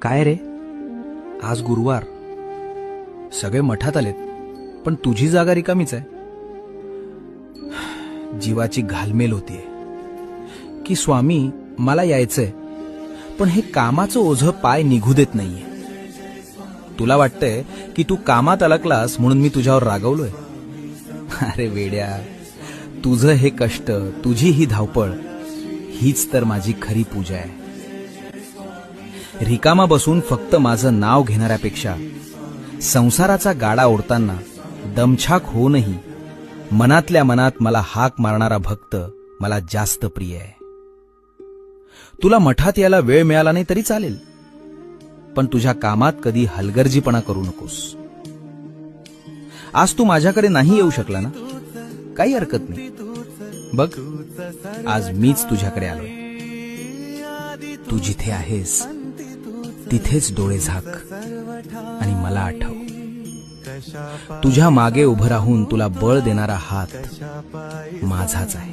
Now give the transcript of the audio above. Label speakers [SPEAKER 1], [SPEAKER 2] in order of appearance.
[SPEAKER 1] काय रे, आज गुरुवार, सगळे मठात आलेत, पण तुझी जागा रिकामीच आहे. जीवाची घालमेल होतीये की स्वामी मला यायचंय, पण हे कामाचं ओझं पाय निघू देत नाहीये. तुला वाटतंय की तू कामात अडकलास म्हणून मी तुझ्यावर रागवलोय. अरे वेड्या, तुझं हे कष्ट, तुझी ही धावपळ, हीच तर माझी खरी पूजा आहे. रिकामा बसून फक्त माझं नाव घेणाऱ्यापेक्षा संसाराचा गाडा ओढताना दमछाक होऊनही मनातल्या मनात मला हाक मारणारा भक्त मला जास्त प्रिय आहे. तुला मठात यायला वेळ मिळाला नाही तरी चालेल, पण तुझ्या कामात कधी हलगर्जीपणा करू नकोस. आज तू माझ्याकडे नाही येऊ शकला ना, काही हरकत नाही. बघ, आज मीच तुझ्याकडे आलोय. तू जिथे आहेस तिथेच डोळे झाक आणि मला आठव. तुझ्या मागे उभं राहून तुला बळ देणारा हात माझाच आहे.